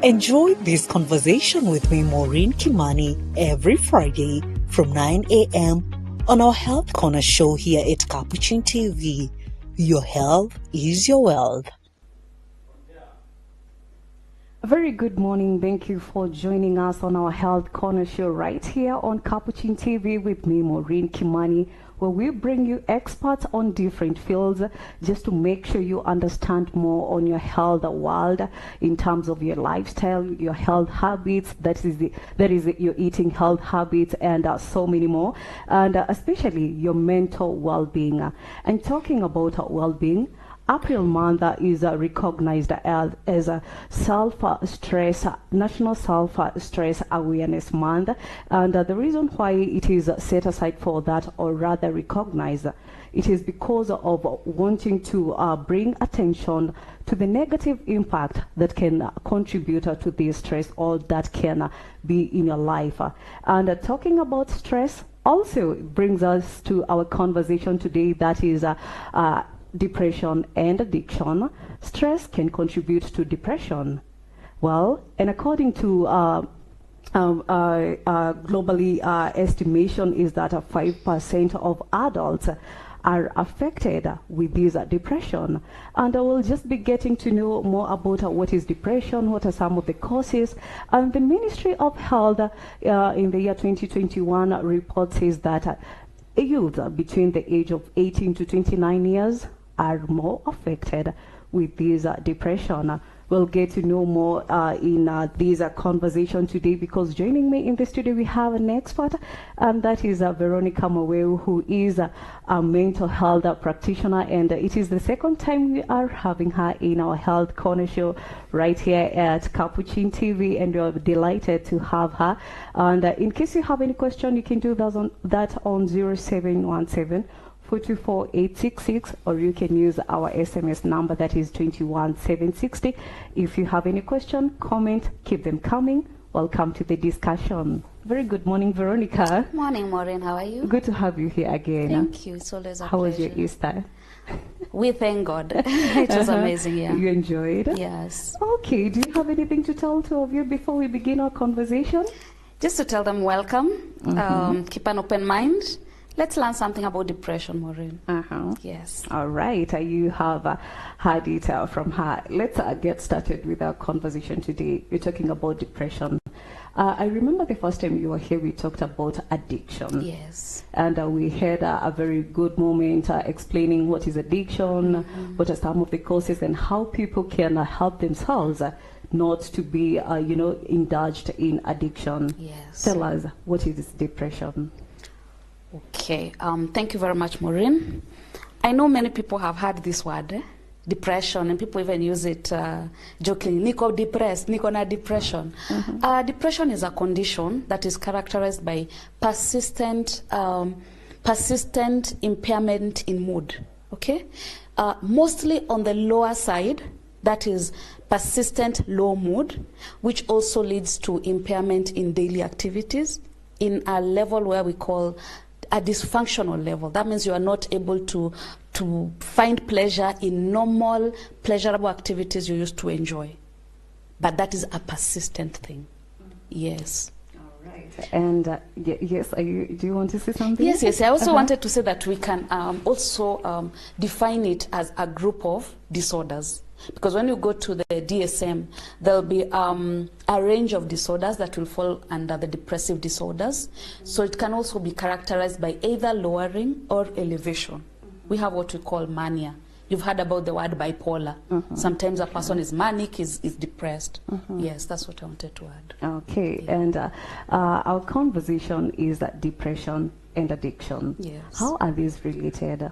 Enjoy this conversation with me, Maureen Kimani, every Friday from 9 a.m. on our Health Corner show here at Capuchin TV. Your health is your wealth. A very good morning. Thank you for joining us on our Health Corner show right here on Capuchin TV with me, Maureen Kimani, where we bring you experts on different fields just to make sure you understand more on your health world in terms of your lifestyle, your health habits, that is your eating health habits, and so many more, and especially your mental well-being. And talking about well-being, April month is recognized as a National Self-Stress Awareness Month, and the reason why it is set aside for that, or rather recognized, it is because of wanting to bring attention to the negative impact that can contribute to this stress, or that can be in your life. And talking about stress also brings us to our conversation today, that is depression and addiction. Stress can contribute to depression. Well, and according to globally, estimation is that 5% of adults are affected with this depression. And I will just be getting to know more about what is depression, what are some of the causes. And the Ministry of Health in the year 2021 report says that youth between the age of 18 to 29 years are more affected with this depression. We'll get to know more in this conversation today, because joining me in the studio we have an expert, and that is Veronica Maweu, who is a mental health practitioner, and it is the second time we are having her in our Health Corner show right here at Capuchin TV, and we're delighted to have her. And in case you have any question, you can do that on 0717 424-866, or you can use our SMS number, that is 21760. If you have any question, comment, keep them coming. Welcome to the discussion. Very good morning, Veronica. Morning, Maureen. How are you? Good to have you here again. Thank you. It's always a How pleasure. was your Easter? We thank God. It was amazing, yeah. You enjoyed? Yes. Okay. Do you have anything to tell two of you before we begin our conversation? Just to tell them welcome. Keep an open mind. Let's learn something about depression, Maureen. Yes. All right. You have heard it from her. Let's get started with our conversation today. We're talking about depression. I remember the first time you were here, we talked about addiction. Yes. And we had a very good moment explaining what is addiction, what are some of the causes, and how people can help themselves not to be, indulged in addiction. Yes. Tell us, what is depression? Okay. Thank you very much, Maureen. I know many people have heard this word, depression, and people even use it jokingly. Nico depressed, Nico na depression. Depression is a condition that is characterized by persistent impairment in mood. Okay, mostly on the lower side, that is persistent low mood, which also leads to impairment in daily activities in a level where we call a dysfunctional level. That means you are not able to find pleasure in normal, pleasurable activities you used to enjoy. But that is a persistent thing. Yes. All right. And yes, do you want to say something? Yes. I also wanted to say that we can also define it as a group of disorders. Because when you go to the DSM, there'll be a range of disorders that will fall under the depressive disorders. So it can also be characterized by either lowering or elevation. We have what we call mania. You've heard about the word bipolar. Sometimes a person is manic, is depressed. Yes, that's what I wanted to add. Okay, Yeah. and our conversation is depression and addiction. Yes. How are these related?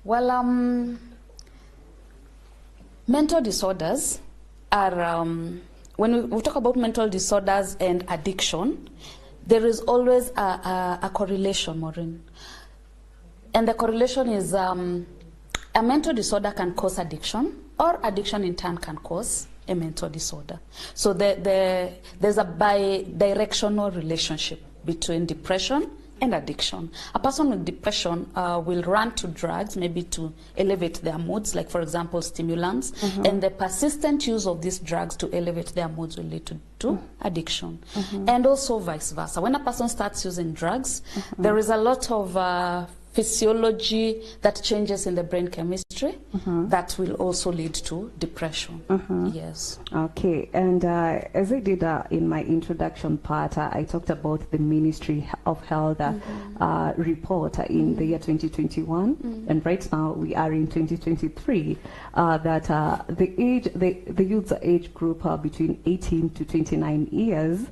Well, mental disorders are, when we talk about mental disorders and addiction, there is always a correlation, Maureen. And the correlation is a mental disorder can cause addiction, or addiction in turn can cause a mental disorder. So there's a bi-directional relationship between depression and addiction. A person with depression will run to drugs, maybe to elevate their moods, like for example stimulants, and the persistent use of these drugs to elevate their moods will lead to addiction. And also vice versa. When a person starts using drugs, there is a lot of physiology that changes in the brain chemistry that will also lead to depression. Yes. Okay, and as I did in my introduction part, I talked about the Ministry of Health report in the year 2021, and right now we are in 2023, that the youth age group between 18 to 29 years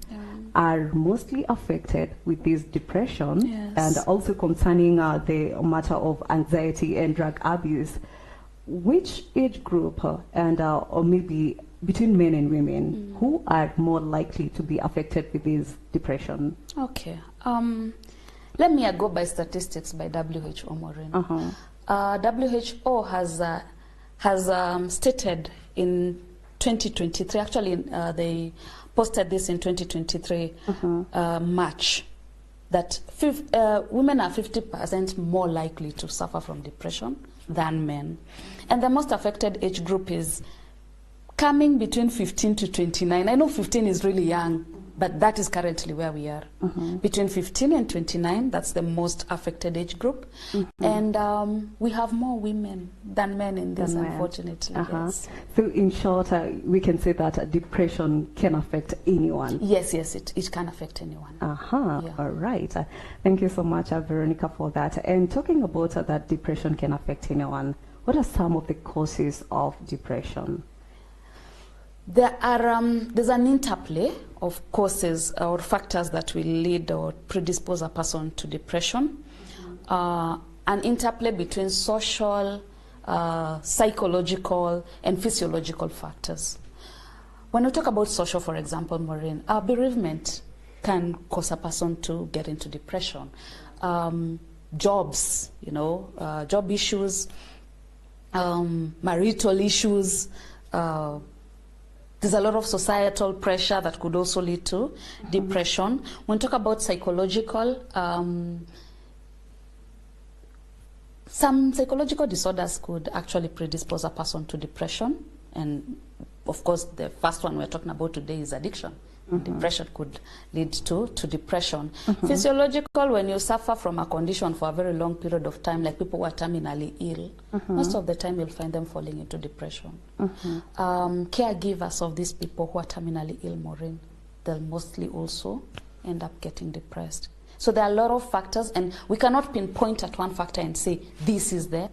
are mostly affected with this depression, and also concerning the matter of anxiety and drug abuse. Which age group and or maybe between men and women, who are more likely to be affected with this depression? Okay. Let me go by statistics by WHO, Maureen. WHO has stated in 2023, actually they posted this in 2023 March, that women are 50% more likely to suffer from depression than men. And the most affected age group is coming between 15 to 29. I know 15 is really young, but that is currently where we are. Between 15 and 29, that's the most affected age group. And we have more women than men in this, unfortunately. Yes. So in short, we can say that depression can affect anyone. Yes, it can affect anyone. All right. Thank you so much, Veronica, for that. And talking about that depression can affect anyone, what are some of the causes of depression? There are there's an interplay of causes or factors that will lead or predispose a person to depression. An interplay between social, psychological, and physiological factors. When we talk about social, for example, Maureen, bereavement can cause a person to get into depression. Jobs, job issues, marital issues. There's a lot of societal pressure that could also lead to depression. When we talk about psychological, some psychological disorders could actually predispose a person to depression. And of course, the first one we're talking about today is addiction. Depression could lead to depression. Physiological, when you suffer from a condition for a very long period of time, like people who are terminally ill, most of the time you'll find them falling into depression. Caregivers of these people who are terminally ill, Maureen, they'll mostly also end up getting depressed. So there are a lot of factors, and we cannot pinpoint at one factor and say this is the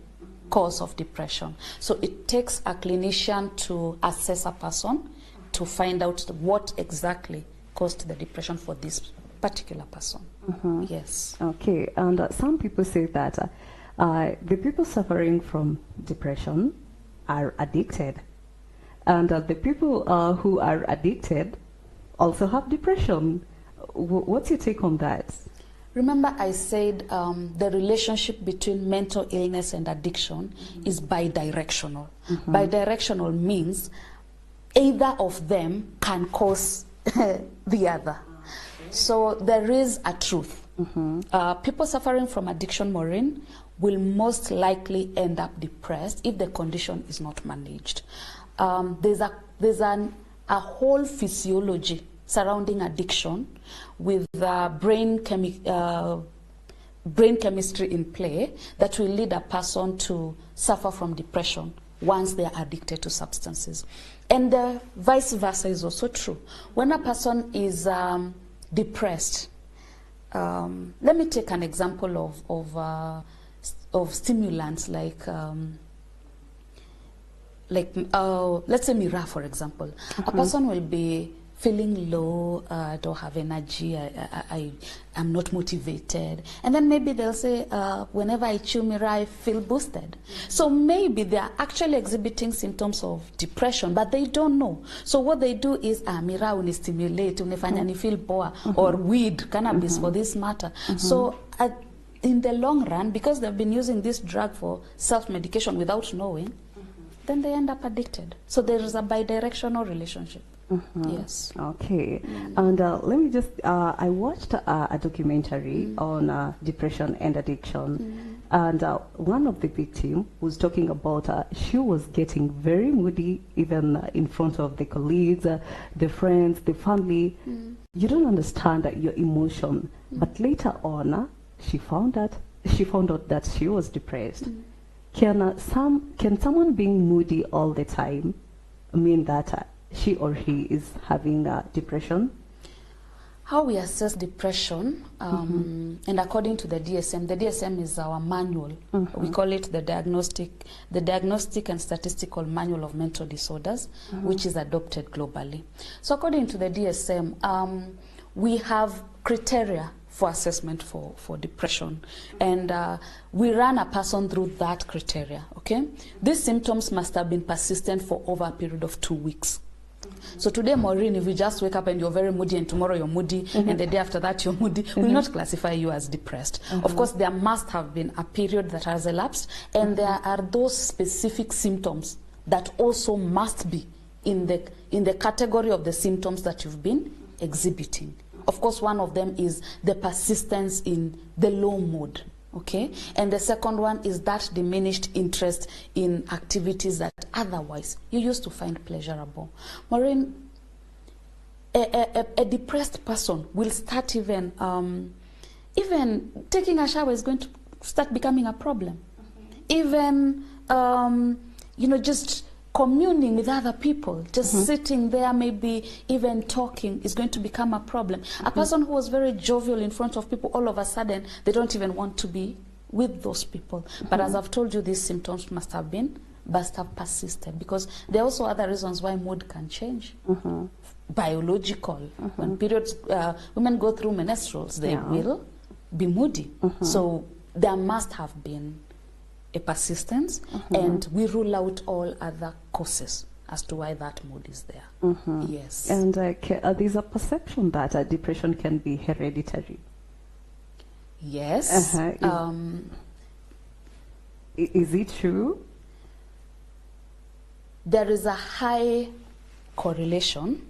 cause of depression. So it takes a clinician to assess a person to find out what exactly caused the depression for this particular person. Yes. Okay, and some people say that the people suffering from depression are addicted, and the people who are addicted also have depression. What's your take on that? Remember I said the relationship between mental illness and addiction is bidirectional. Bidirectional means either of them can cause the other. So there is a truth. People suffering from addiction, Maureen, will most likely end up depressed if the condition is not managed. There's a whole physiology surrounding addiction with brain chemistry in play that will lead a person to suffer from depression once they are addicted to substances. And the vice versa is also true. When a person is depressed, let me take an example of stimulants like let's say Mira, for example. A person will be feeling low, I don't have energy, I'm not motivated. And then maybe they'll say, whenever I chew Mira, I feel boosted. So maybe they are actually exhibiting symptoms of depression, but they don't know. So what they do is, Mira unistimulate, unifanya ni feel poor, or weed, cannabis for this matter. So in the long run, because they've been using this drug for self-medication without knowing, then they end up addicted. So there is a bidirectional relationship. Yes. Okay. And let me just, I watched a documentary on depression and addiction. And one of the victims was talking about she was getting very moody, even in front of the colleagues, the friends, the family. You don't understand your emotion. But later on, she found out that she was depressed. Can someone being moody all the time mean that she or he is having depression? How we assess depression, and according to the DSM is our manual. We call it the Diagnostic and Statistical Manual of Mental Disorders, which is adopted globally. So according to the DSM, we have criteria for assessment for depression, and we run a person through that criteria. Okay, these symptoms must have been persistent for over a period of 2 weeks. So today, Maureen, if you just wake up and you're very moody, and tomorrow you're moody, and the day after that you're moody, we'll not classify you as depressed. Of course, there must have been a period that has elapsed, and there are those specific symptoms that also must be in the category of the symptoms that you've been exhibiting. Of course, one of them is the persistence in the low mood. Okay, and the second one is that diminished interest in activities that otherwise you used to find pleasurable. Maureen, a depressed person will start even taking a shower is going to start becoming a problem. Even just communing with other people, just sitting there, maybe even talking, is going to become a problem. A person who was very jovial in front of people, all of a sudden, they don't even want to be with those people. But as I've told you, these symptoms must have persisted, because there are also other reasons why mood can change. Biological. When periods, women go through menstruals, they will be moody. So there must have been a persistence, and we rule out all other causes as to why that mood is there. Yes. And there's a perception that depression can be hereditary. Yes. Is it true? There is a high correlation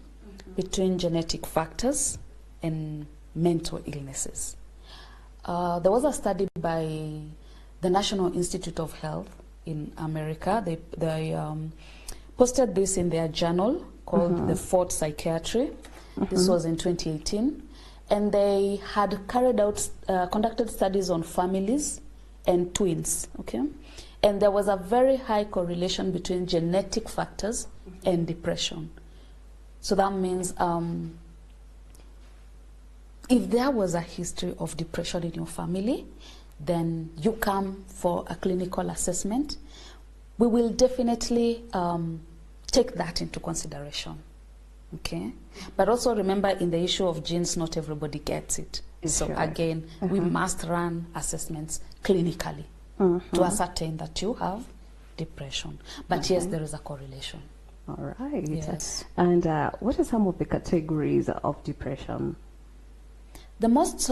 between genetic factors and mental illnesses. There was a study by the National Institute of Health in America. They posted this in their journal called The Fourth Psychiatry. This was in 2018. And they had conducted studies on families and twins, okay? And there was a very high correlation between genetic factors and depression. So that means if there was a history of depression in your family, then you come for a clinical assessment. We will definitely take that into consideration, okay? But also remember, in the issue of genes, not everybody gets it. So again, we must run assessments clinically to ascertain that you have depression. But yes, there is a correlation. All right. Yes. And what are some of the categories of depression? The most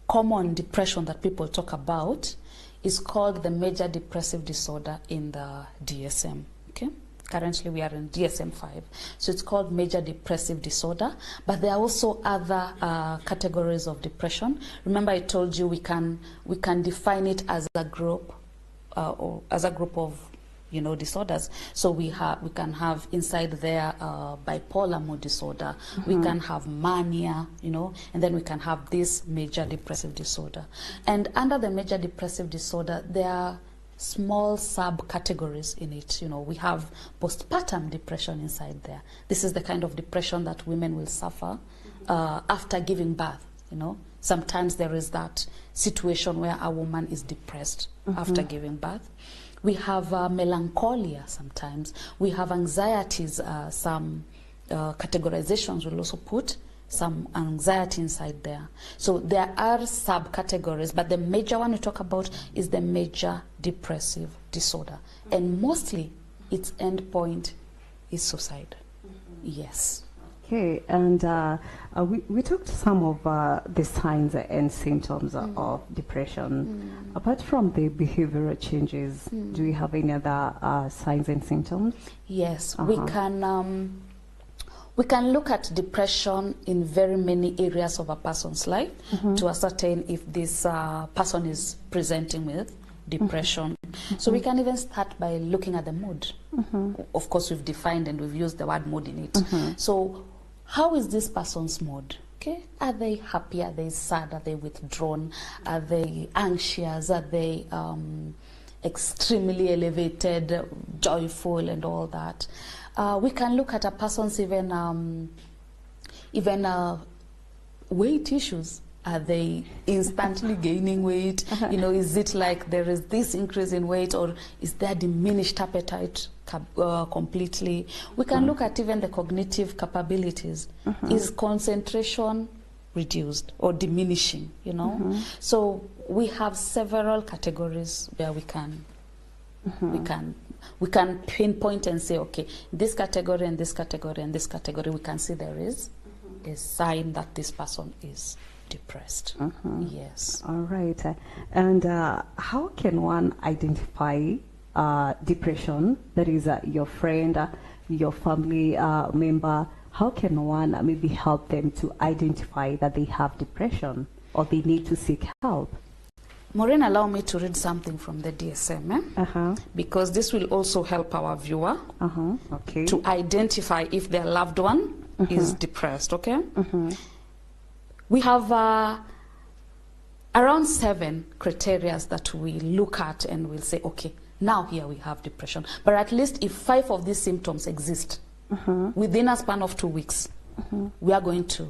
common depression that people talk about is called the major depressive disorder in the DSM. Okay, currently we are in DSM-5, so it's called major depressive disorder. But there are also other categories of depression. Remember, I told you we can define it as a group or as a group of disorders. So we can have inside there bipolar mood disorder, we can have mania, and then we can have this major depressive disorder. And under the major depressive disorder, there are small subcategories in it. We have postpartum depression inside there. This is the kind of depression that women will suffer after giving birth. Sometimes there is that situation where a woman is depressed after giving birth. We have melancholia sometimes. We have anxieties. Some categorizations will also put some anxiety inside there. So there are subcategories, but the major one we talk about is the major depressive disorder. And mostly its endpoint is suicide. Yes. Okay, and we talked some of the signs and symptoms of depression. Apart from the behavioral changes, do you have any other signs and symptoms? Yes, we We can look at depression in very many areas of a person's life to ascertain if this person is presenting with depression. So we can even start by looking at the mood. Of course, we've defined and we've used the word mood in it. So how is this person's mood? Okay, are they happy? Are they sad? Are they withdrawn? Are they anxious? Are they extremely elevated, joyful, and all that? We can look at a person's even weight issues. Are they instantly gaining weight? You know, is it like there is this increase in weight, or is there diminished appetite completely? We can look at even the cognitive capabilities. Is concentration reduced or diminishing, you know? So we have several categories where we can pinpoint and say, okay, this category and this category and this category, we can see there is a sign that this person is depressed. Yes. All right. And how can one identify depression? That is your friend, your family member. How can one maybe help them to identify that they have depression or they need to seek help? Maureen, allow me to read something from the DSM, because this will also help our viewer okay, to identify if their loved one is depressed, okay? We have around 7 criteria that we look at and we'll say, okay, now here we have depression. But at least if 5 of these symptoms exist within a span of 2 weeks, we are going to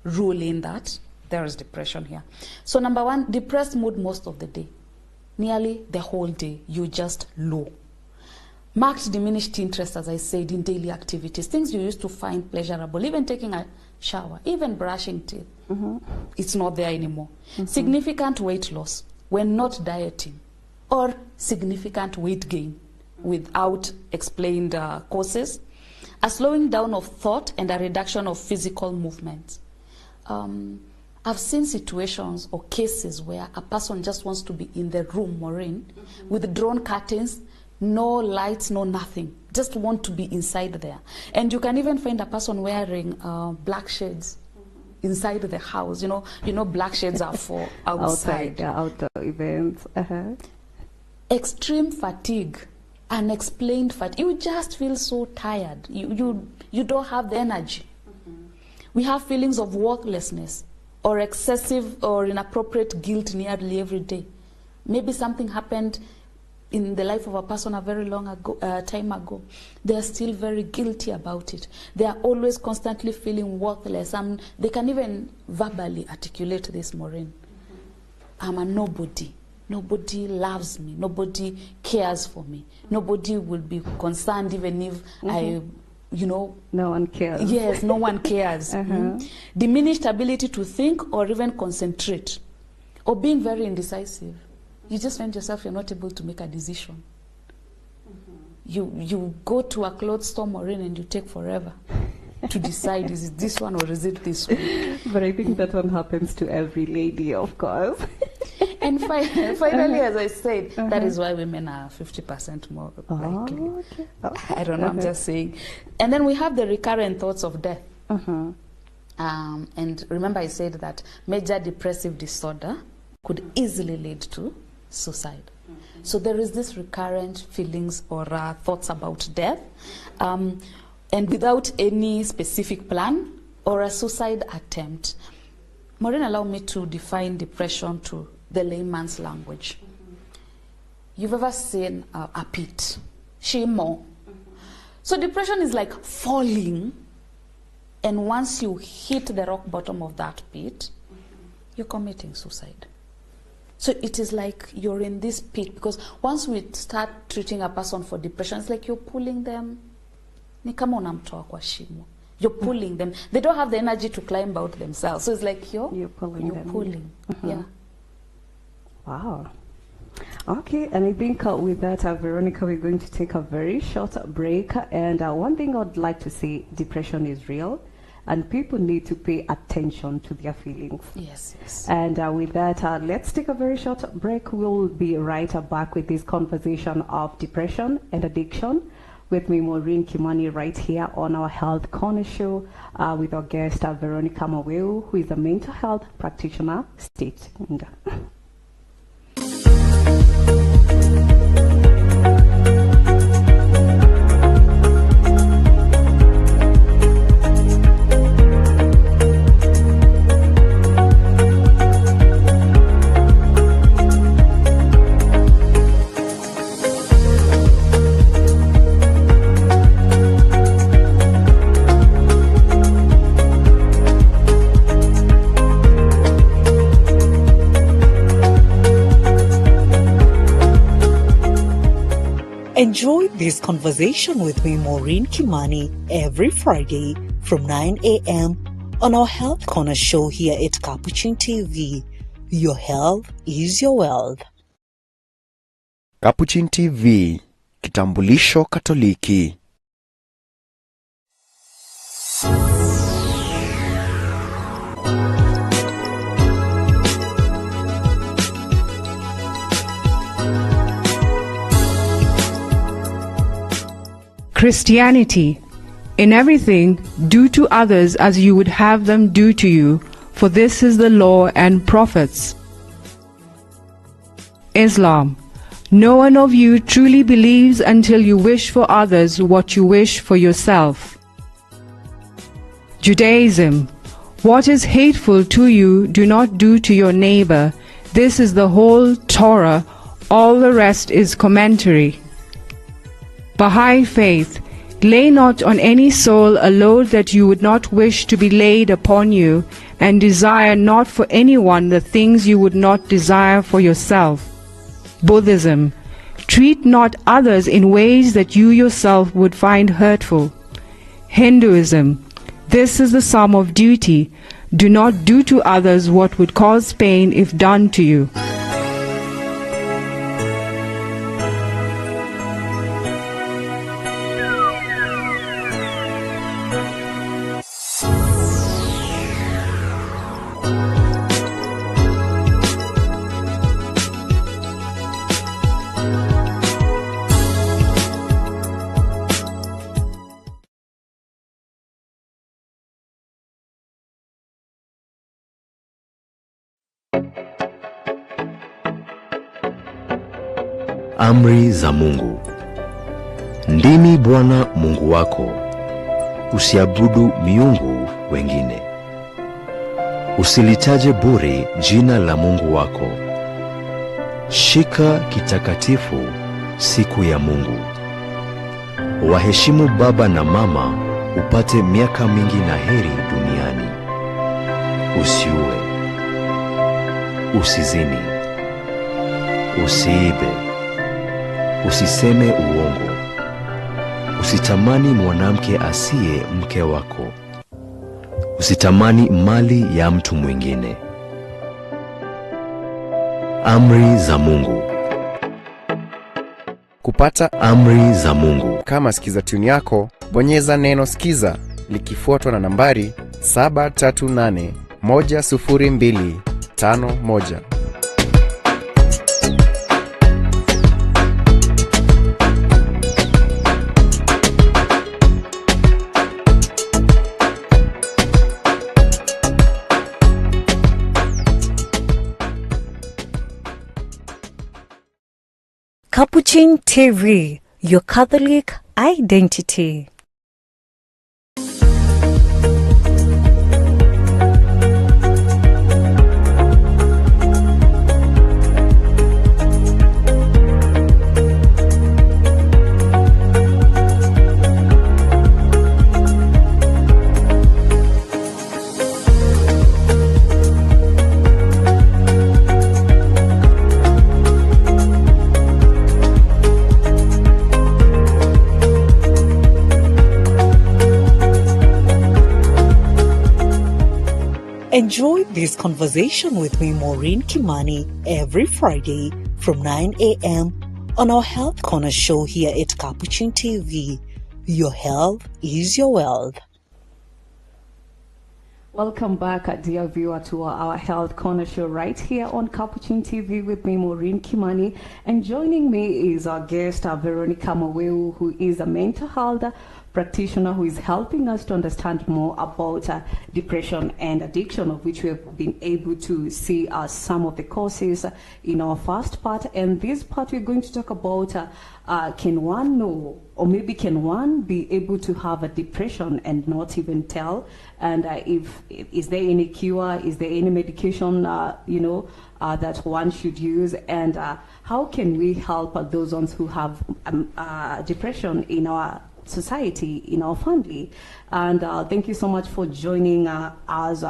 rule in that there is depression here. So number 1, depressed mood most of the day. Nearly the whole day, you just low. Marked diminished interest, as I said, in daily activities, things you used to find pleasurable, even taking a shower, even brushing teeth. It's not there anymore. Significant weight loss when not dieting, or significant weight gain without explained causes. A slowing down of thought and a reduction of physical movement. I've seen situations or cases where a person just wants to be in the room, Maureen, with drawn curtains, no lights, no nothing. Just want to be inside there. And you can even find a person wearing black shades inside the house. You know, black shades are for outside. Outdoor events. Extreme fatigue, unexplained fatigue. You just feel so tired. You don't have the energy. We have feelings of worthlessness or excessive or inappropriate guilt nearly every day. Maybe something happened in the life of a person a very long time ago. They are still very guilty about it. They are always constantly feeling worthless. They can even verbally articulate this, Maureen. I'm a nobody. Nobody loves me. Nobody cares for me. Nobody will be concerned even if no one cares. Yes, no one cares. Diminished ability to think or even concentrate, or being very indecisive. You just find yourself you're not able to make a decision. You go to a clothes store, Maureen, and you take forever to decide, is it this one or is it this one? But I think that one happens to every lady, of course. And finally, as I said, that is why women are 50% more likely. Okay. I don't know, I'm just saying. And then we have the recurrent thoughts of death. And remember I said that major depressive disorder could easily lead to suicide. So there is this recurrent feelings or thoughts about death, and without any specific plan or a suicide attempt. Maureen, allow me to define depression to the layman's language. You've ever seen a pit, shimo. So depression is like falling, and once you hit the rock bottom of that pit, you're committing suicide. So it is like you're in this pit, because once we start treating a person for depression, it's like you're pulling them. Ni kama unamtoa kwa shimo. You're pulling them. They don't have the energy to climb out themselves. So it's like you're pulling. Yeah. Wow. Okay, and I think with that, Veronica, we're going to take a very short break. And one thing I'd like to say, depression is real, and people need to pay attention to their feelings. Yes, yes. And with that, let's take a very short break. We'll be right back with this conversation of depression and addiction with me, Maureen Kimani, right here on our Health Corner Show with our guest, Veronica Maweu, who is a mental health practitioner. Stay tuned. Enjoy this conversation with me, Maureen Kimani, every Friday from 9 a.m. on our Health Corner show here at Capuchin TV. Your health is your wealth. Capuchin TV, kitambulisho Katoliki. Christianity. In everything, do to others as you would have them do to you, for this is the law and prophets. Islam. No one of you truly believes until you wish for others what you wish for yourself. Judaism. What is hateful to you, do not do to your neighbor. This is the whole Torah. All the rest is commentary. Baha'i faith. Lay not on any soul a load that you would not wish to be laid upon you, and desire not for anyone the things you would not desire for yourself. Buddhism. Treat not others in ways that you yourself would find hurtful. Hinduism. This is the sum of duty. Do not do to others what would cause pain if done to you. Amri za Mungu. Ndimi Bwana Mungu wako. Usiabudu miungu wengine. Usilitaje bure jina la Mungu wako. Shika kitakatifu siku ya Mungu. Waheshimu baba na mama, upate miaka mingi na heri duniani. Usiue. Usizini. Usiibe. Usiseme uongo. Usitamani mwanamke asiye mke wako. Usitamani mali ya mtu mwingine. Amri za Mungu. Kupata amri za Mungu. Kama sikiza tune yako, bonyeza neno sikiza likifuatwa na nambari 738-10251. Capuchin TV, your Catholic identity. Enjoy this conversation with me, Maureen Kimani, every Friday from 9 a.m. on our Health Corner show here at Capuchin TV. Your health is your wealth. Welcome back, dear viewer, to our Health Corner show right here on Capuchin TV with me, Maureen Kimani. And joining me is our guest, Veronica Maweu, who is a mental health practitioner who is helping us to understand more about depression and addiction, of which we have been able to see some of the causes in our first part. And this part we're going to talk about can one know, or maybe can one be able to have a depression and not even tell? And is there any cure? Is there any medication, that one should use? And how can we help those ones who have depression in our society, in our family? And thank you so much for joining us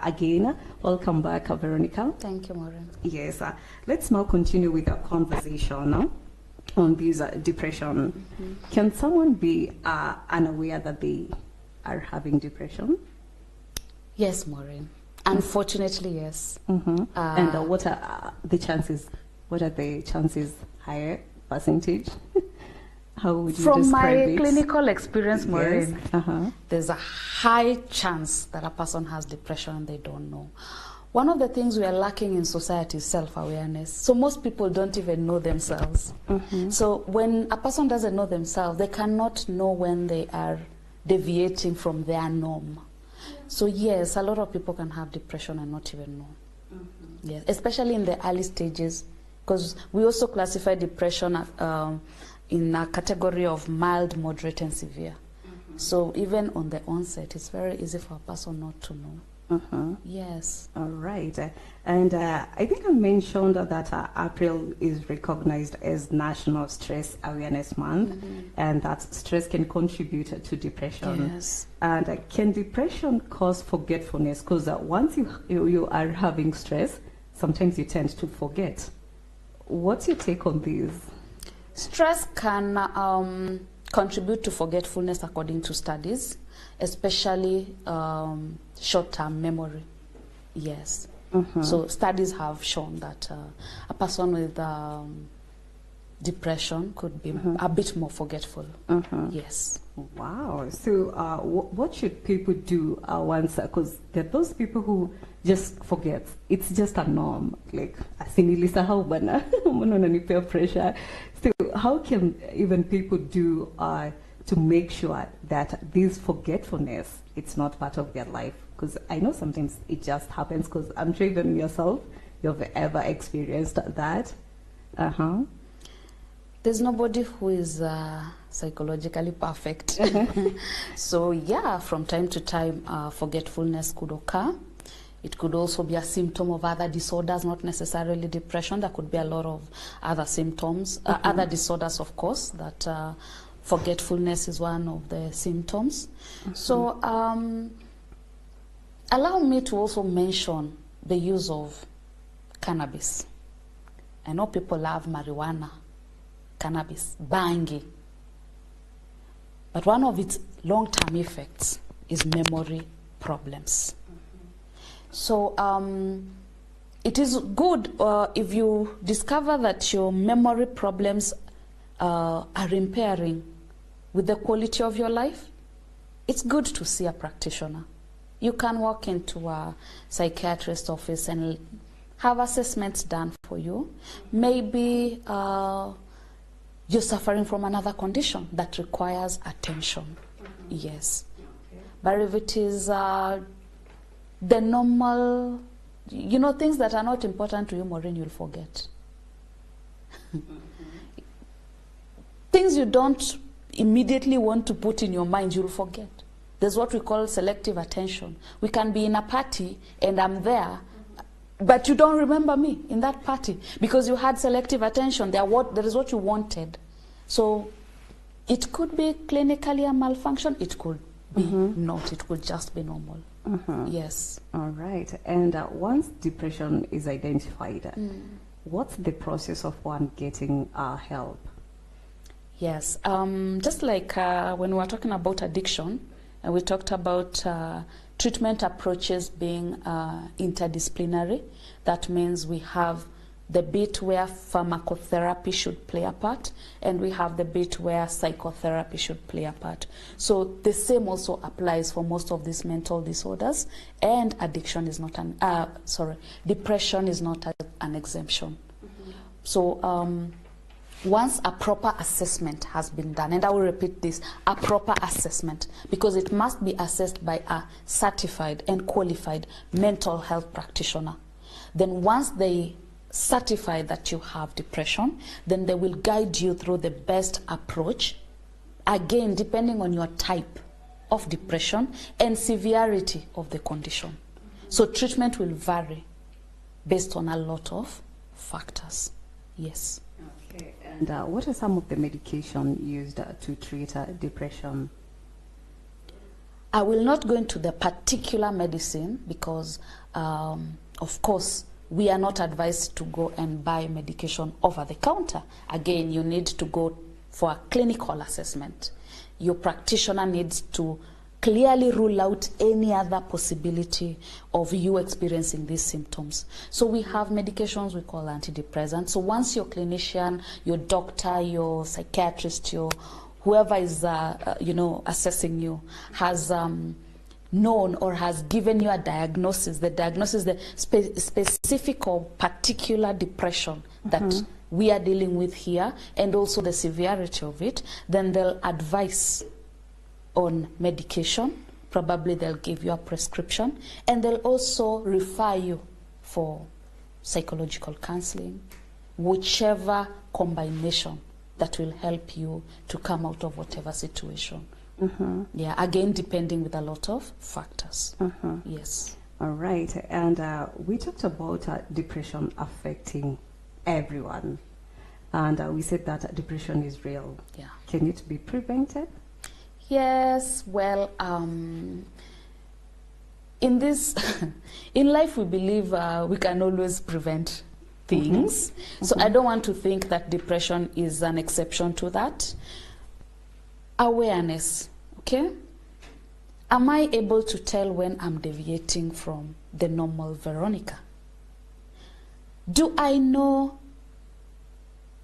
again. Welcome back, Veronica. Thank you, Maureen. Yes, let's now continue with our conversation on this depression. Mm-hmm. Can someone be unaware that they are having depression? Yes, Maureen. Unfortunately, yes. Mm-hmm. And what are the chances? What are the chances? Higher percentage? How would you From describe my it? clinical experience, Maureen, Yes. There's a high chance that a person has depression and they don't know. One of the things we are lacking in society is self-awareness. So most people don't even know themselves. Mm-hmm. So when a person doesn't know themselves, they cannot know when they are deviating from their norm. So yes, a lot of people can have depression and not even know. Mm-hmm. Yes, especially in the early stages, because we also classify depression in a category of mild, moderate, and severe. Mm-hmm. So even on the onset, it's very easy for a person not to know. Uh-huh. Yes. All right. And I think I mentioned that April is recognized as National Stress Awareness Month, mm-hmm. and that stress can contribute to depression. Yes. And can depression cause forgetfulness? Because once you are having stress, sometimes you tend to forget. What's your take on this? Stress can contribute to forgetfulness according to studies, especially short-term memory. Yes. Mm-hmm. So studies have shown that a person with depression could be mm-hmm. a bit more forgetful. Mm-hmm. Yes. Wow. So what should people do once, because there are those people who just forget. It's just a norm. Like, asinilisa bana, unanipea pressure. So how can even people do to make sure that this forgetfulness, it's not part of their life? Because I know sometimes it just happens, because I'm sure even yourself, you've ever experienced that. Uh-huh. There's nobody who is psychologically perfect. So yeah, from time to time, forgetfulness could occur. It could also be a symptom of other disorders, not necessarily depression. There could be a lot of other symptoms, mm-hmm. Other disorders, of course, that forgetfulness is one of the symptoms. Mm-hmm. So allow me to also mention the use of cannabis. I know people love marijuana, cannabis, bangi. But one of its long-term effects is memory problems. So it is good if you discover that your memory problems are impairing with the quality of your life. It's good to see a practitioner. You can walk into a psychiatrist's office and have assessments done for you. Maybe you're suffering from another condition that requires attention. Mm-hmm. Yes. Okay. But if it is the normal, things that are not important to you, Maureen, you'll forget. Mm-hmm. Things you don't immediately want to put in your mind, you'll forget. There's what we call selective attention. We can be in a party and I'm there, but you don't remember me in that party because you had selective attention. There is what you wanted. So it could be clinically a malfunction. It could be mm-hmm. not. It could just be normal. Mm-hmm. Yes. All right. And once depression is identified, what's the process of one getting help? Yes. Just like when we were talking about addiction, and we talked about treatment approaches being interdisciplinary. That means we have the bit where pharmacotherapy should play a part, and we have the bit where psychotherapy should play a part. So the same also applies for most of these mental disorders, and addiction is not an, depression is not an exemption. So once a proper assessment has been done, and I will repeat this, a proper assessment, because it must be assessed by a certified and qualified mental health practitioner. Then once they certify that you have depression, then they will guide you through the best approach, again depending on your type of depression and severity of the condition. So treatment will vary based on a lot of factors. Yes. Okay. And what are some of the medication used to treat depression? I will not go into the particular medicine because, of course, we are not advised to go and buy medication over the counter. Again, you need to go for a clinical assessment. Your practitioner needs to clearly rule out any other possibility of you experiencing these symptoms. So we have medications we call antidepressants. So once your clinician, your doctor, your psychiatrist, your whoever is assessing you has known or has given you a diagnosis, the diagnosis, the specific or particular depression that we are dealing with here, and also the severity of it, then they'll advise on medication. Probably they'll give you a prescription, and they'll also refer you for psychological counseling, whichever combination that will help you to come out of whatever situation. Yeah, again, depending with a lot of factors. Yes. All right. And we talked about depression affecting everyone. And we said that depression is real. Yeah. Can it be prevented? Yes. Well, in this, in life, we believe we can always prevent things. So I don't want to think that depression is an exception to that. Awareness, okay? Am I able to tell when I'm deviating from the normal Veronica? Do I know,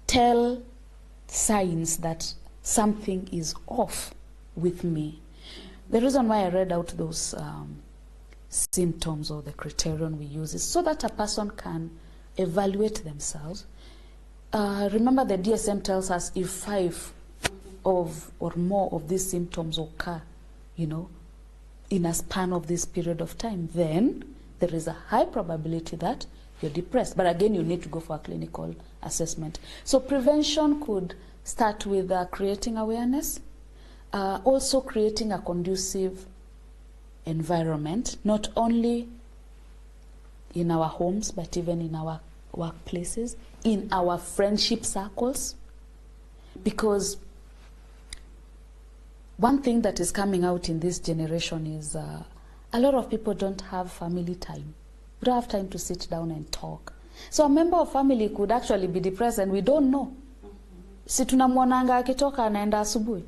tell signs that something is off with me? The reason why I read out those symptoms or the criterion we use is so that a person can evaluate themselves. Remember, the DSM tells us if 5 of or more of these symptoms occur, in a span of this period of time, then there is a high probability that you're depressed. But again, you need to go for a clinical assessment. So prevention could start with creating awareness, also creating a conducive environment, not only in our homes, but even in our workplaces, in our friendship circles. Because one thing that is coming out in this generation is a lot of people don't have family time. We don't have time to sit down and talk. So a member of family could actually be depressed and we don't know. Si tunamwonanga akitoka anaenda asubuhi.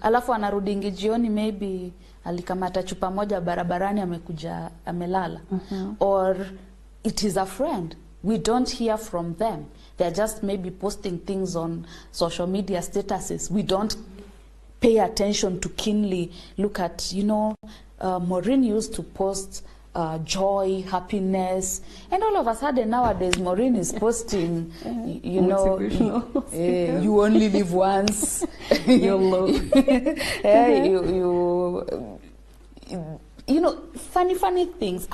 Alafu anarudingi jioni, maybe alikamata chupa moja barabarani amekuja amelala. Or it is a friend. We don't hear from them. They're just maybe posting things on social media statuses. We don't pay attention to keenly look at, Maureen used to post joy, happiness, and all of a sudden nowadays Maureen is posting, you only live once. Funny things.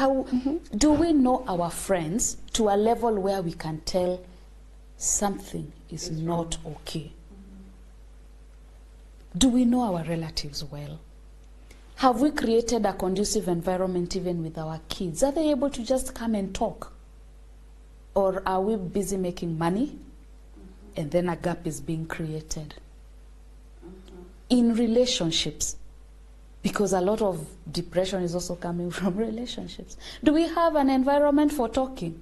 Do we know our friends to a level where we can tell something is not okay? Do we know our relatives well? Have we created a conducive environment even with our kids? Are they able to just come and talk? Or are we busy making money and then a gap is being created? In relationships, because a lot of depression is also coming from relationships. Do we have an environment for talking?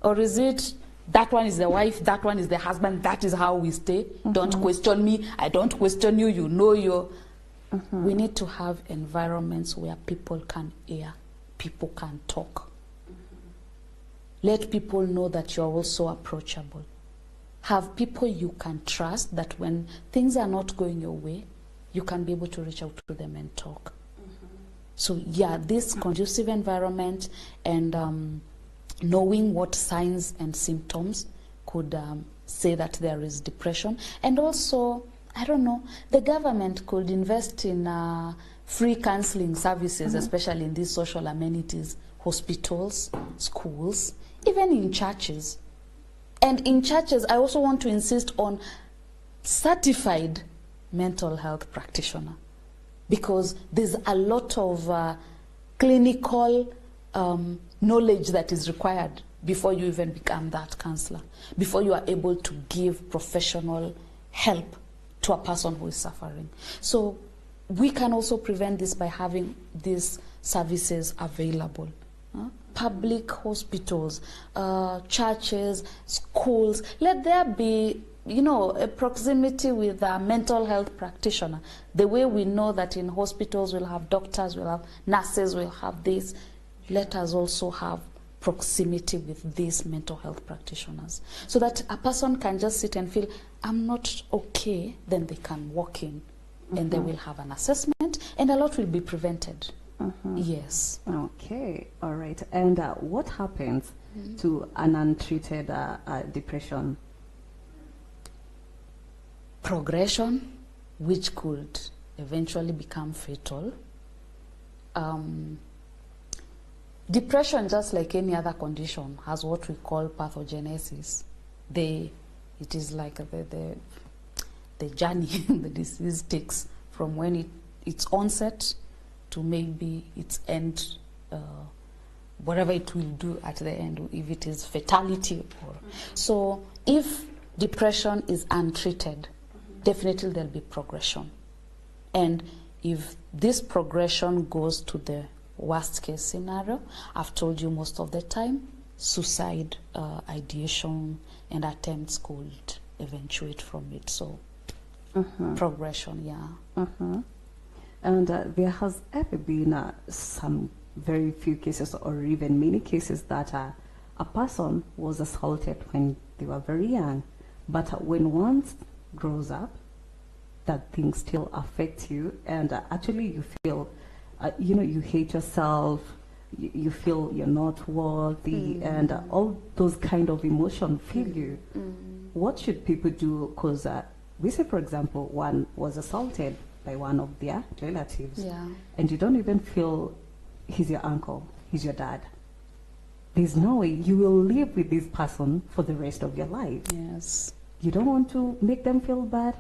Or is it that one is the wife, that one is the husband, that is how we stay? Don't question me, I don't question you, you're... We need to have environments where people can hear, people can talk. let people know that you're also approachable. Have people you can trust, that when things are not going your way, you can be able to reach out to them and talk. So yeah, this conducive environment and knowing what signs and symptoms could say that there is depression. And also, I don't know, the government could invest in free counseling services, especially in these social amenities, hospitals, schools, even in churches. And in churches, I also want to insist on certified mental health practitioner, because there's a lot of clinical knowledge that is required before you even become that counselor, before you are able to give professional help to a person who is suffering. So we can also prevent this by having these services available. Public hospitals, churches, schools, let there be, you know, a proximity with a mental health practitioner. The way we know that in hospitals we'll have doctors, we'll have nurses, we'll have this, let us also have proximity with these mental health practitioners, so that a person can just sit and feel, I'm not okay, then they can walk in and they will have an assessment and a lot will be prevented. Yes. Okay, all right. And what happens to an untreated depression? Progression, which could eventually become fatal. Depression, just like any other condition, has what we call pathogenesis. It is like the journey the disease takes from when its onset to maybe its end, whatever it will do at the end, if it is fatality. So if depression is untreated, definitely there'll be progression. And if this progression goes to the worst case scenario, I've told you most of the time, suicide ideation and attempts could eventuate from it. So progression, yeah. And there has ever been some very few cases or even many cases that a person was assaulted when they were very young, but when one grows up, that thing still affects you, and actually you feel, you know, you hate yourself, you feel you're not worthy, and all those kind of emotions fill you. What should people do? Because we say, for example, one was assaulted by one of their relatives, and you don't even feel he's your uncle, he's your dad. There's no way you will live with this person for the rest of your life. Yes. You don't want to make them feel bad,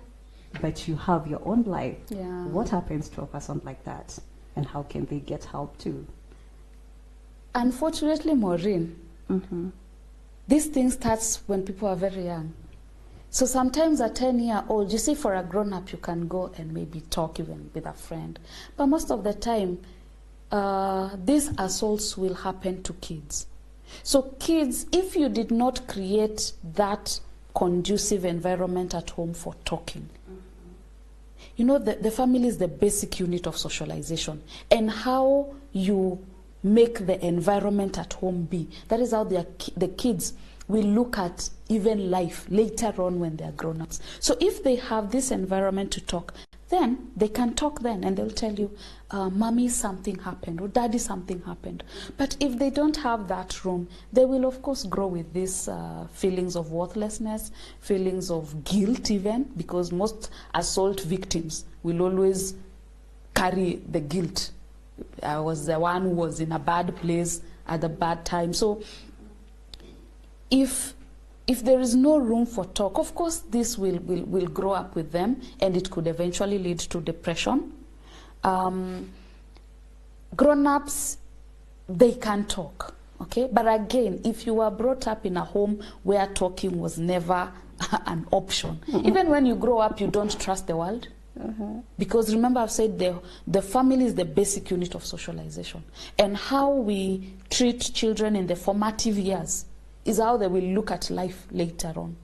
but you have your own life. Yeah. What happens to a person like that, and how can they get help too? Unfortunately, Maureen, this thing starts when people are very young. So sometimes a 10-year-old, you see, for a grown-up, you can go and maybe talk even with a friend. But most of the time, these assaults will happen to kids. So kids, if you did not create that conducive environment at home for talking, you know, the family is the basic unit of socialization. And how you make the environment at home be, that is how the kids will look at even life later on when they are grown-ups. So if they have this environment to talk, then they can talk then, and they'll tell you, mommy, something happened, or daddy, something happened. But if they don't have that room, they will of course grow with these feelings of worthlessness, feelings of guilt even, because most assault victims will always carry the guilt. I was the one who was in a bad place at a bad time. So if there is no room for talk, of course this will grow up with them, and it could eventually lead to depression. Grown-ups, they can talk, okay? But again, if you were brought up in a home where talking was never an option, even when you grow up, you don't trust the world. Because remember, I've said the family is the basic unit of socialization. And how we treat children in the formative years is how they will look at life later on.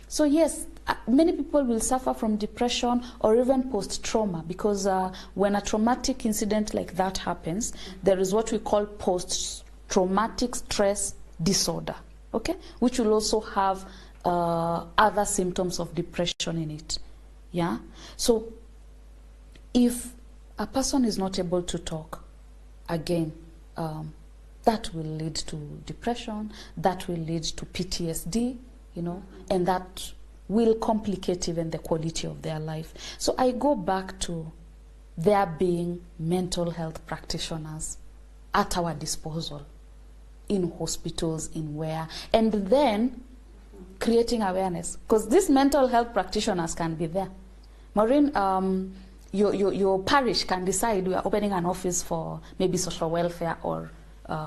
So yes, many people will suffer from depression or even post-trauma, because when a traumatic incident like that happens, there is what we call post-traumatic stress disorder. okay, which will also have other symptoms of depression in it. Yeah. So if a person is not able to talk, again, that will lead to depression, that will lead to PTSD, you know, and that will complicate even the quality of their life. So I go back to there being mental health practitioners at our disposal, in hospitals, in where, and then creating awareness, because these mental health practitioners can be there. Maureen, your parish can decide we are opening an office for maybe social welfare or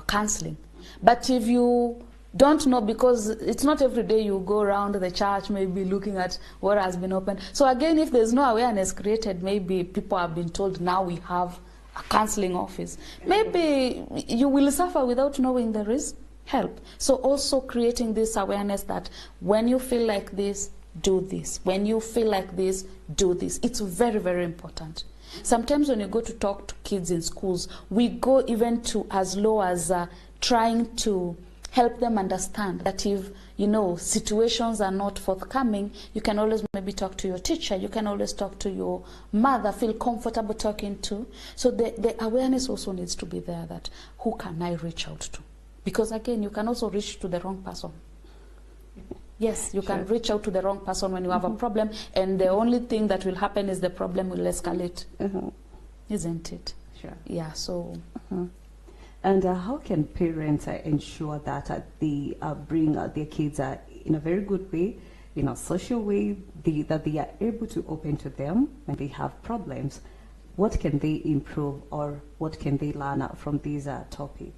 counseling. But if you don't know, because it's not every day you go around the church maybe looking at what has been opened. So again, if there's no awareness created, maybe people have been told now we have a counseling office. Maybe you will suffer without knowing there is help. So also creating this awareness that when you feel like this, do this. When you feel like this, do this. It's very, very important. Sometimes when you go to talk to kids in schools, we go even to as low as trying to help them understand that if, you know, situations are not forthcoming, you can always maybe talk to your teacher, you can always talk to your mother, feel comfortable talking to. So the awareness also needs to be there, that who can I reach out to? Because again, you can also reach to the wrong person. Yes, you can reach out to the wrong person when you have a problem, and the only thing that will happen is the problem will escalate. Isn't it? Sure. Yeah, so... And how can parents ensure that they bring their kids in a very good way, in a social way, that they are able to open to them when they have problems? What can they improve, or what can they learn from this topic?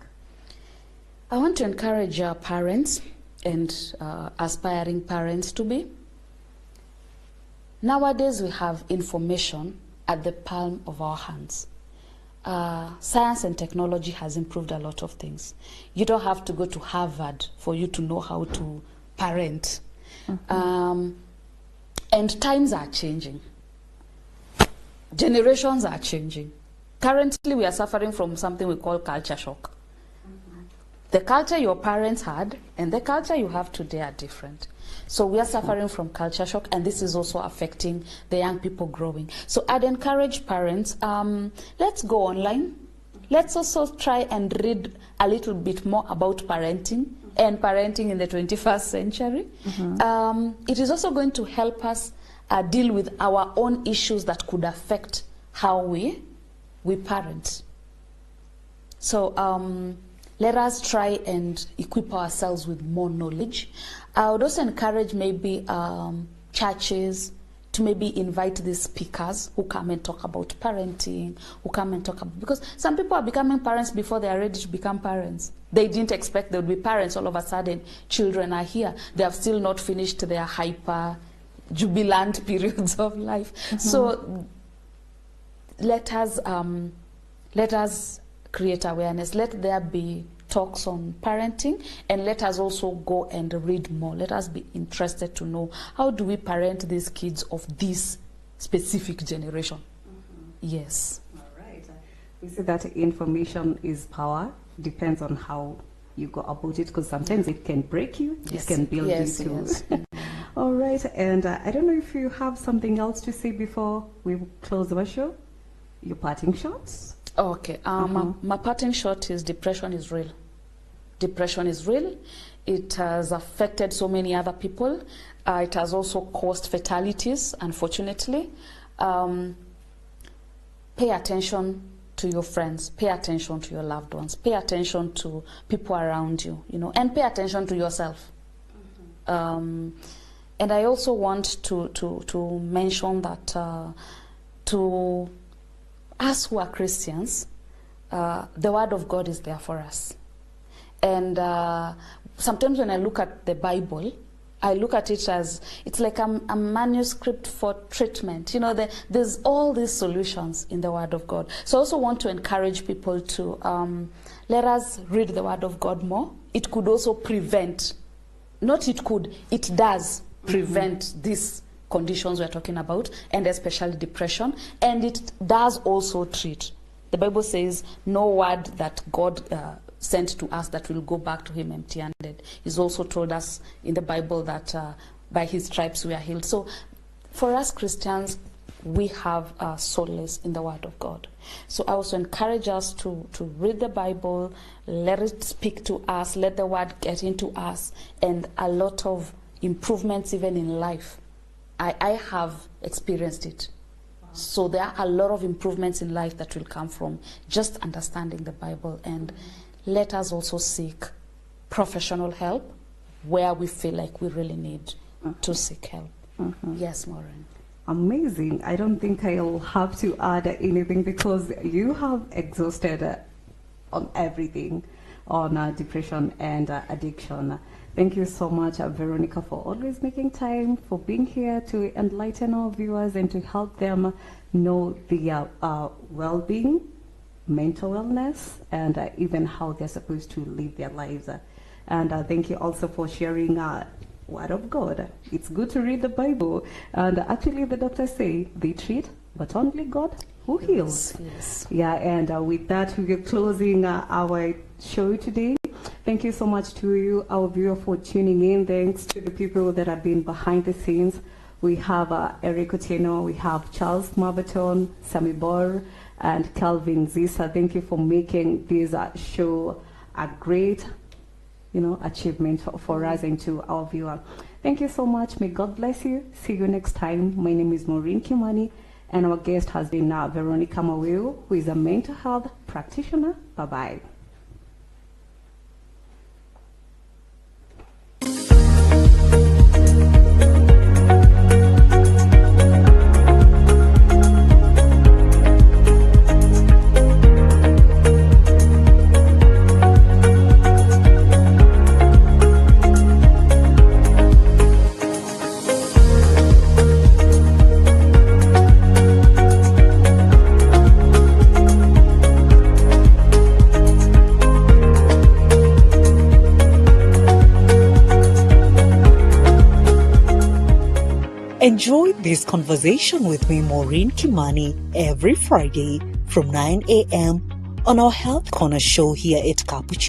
I want to encourage parents and aspiring parents to be. Nowadays we have information at the palm of our hands. Science and technology has improved a lot of things. You don't have to go to Harvard for you to know how to parent. And times are changing. Generations are changing. Currently we are suffering from something we call culture shock. The culture your parents had and the culture you have today are different. So we are suffering from culture shock, and this is also affecting the young people growing. So I'd encourage parents, let's go online. Let's also try and read a little bit more about parenting and parenting in the 21st century. It is also going to help us deal with our own issues that could affect how we parent. So let us try and equip ourselves with more knowledge. I would also encourage maybe churches to maybe invite these speakers who come and talk about parenting, who come and talk about, because some people are becoming parents before they are ready to become parents. They didn't expect they would be parents. All of a sudden, children are here. They have still not finished their hyper jubilant periods of life. So let us create awareness. Let there be talks on parenting, and let us also go and read more. Let us be interested to know, how do we parent these kids of this specific generation? Yes. All right. We see that information is power. Depends on how you go about it, because sometimes it can break you, it can build you too. All right. And I don't know if you have something else to say before we close the show. Your parting shots? Okay. My parting shot is depression is real. Depression is real. It has affected so many other people. It has also caused fatalities, unfortunately. Pay attention to your friends. Pay attention to your loved ones. Pay attention to people around you, you know, and pay attention to yourself. And I also want to mention that to us who are Christians, the Word of God is there for us. And sometimes when I look at the Bible, I look at it as, it's like a manuscript for treatment. You know, there's all these solutions in the Word of God. So I also want to encourage people to let us read the Word of God more. It could also prevent, it does prevent these conditions we're talking about, and especially depression, and it does also treat. The Bible says no word that God sent to us that will go back to him empty-handed. He's also told us in the Bible that by his stripes we are healed. So for us Christians, we have solace in the Word of God. So I also encourage us to read the Bible, let it speak to us, let the Word get into us, and a lot of improvements even in life. I have experienced it. So there are a lot of improvements in life that will come from just understanding the Bible. And let us also seek professional help where we feel like we really need to seek help. Yes, Maureen. Amazing. I don't think I'll have to add anything because you have exhausted on everything on depression and addiction. Thank you so much, Veronica, for always making time, for being here to enlighten our viewers and to help them know the well-being, mental wellness, and even how they're supposed to live their lives. And thank you also for sharing Word of God. It's good to read the Bible. And actually, the doctors say they treat, but only God who heals. Yes. Yeah, and with that, we are closing our show today. Thank you so much to you, our viewer, for tuning in. Thanks to the people that have been behind the scenes. We have Eric Otieno, we have Charles Marbaton, Sammy Bor, and Calvin Zisa. Thank you for making this show a great achievement for us and to our viewer. Thank you so much. May God bless you. See you next time. My name is Maureen Kimani, and our guest has been Veronica Maweu, who is a mental health practitioner. Bye-bye. Enjoy this conversation with me, Maureen Kimani, every Friday from 9 a.m. on our Health Corner show here at Capuchin.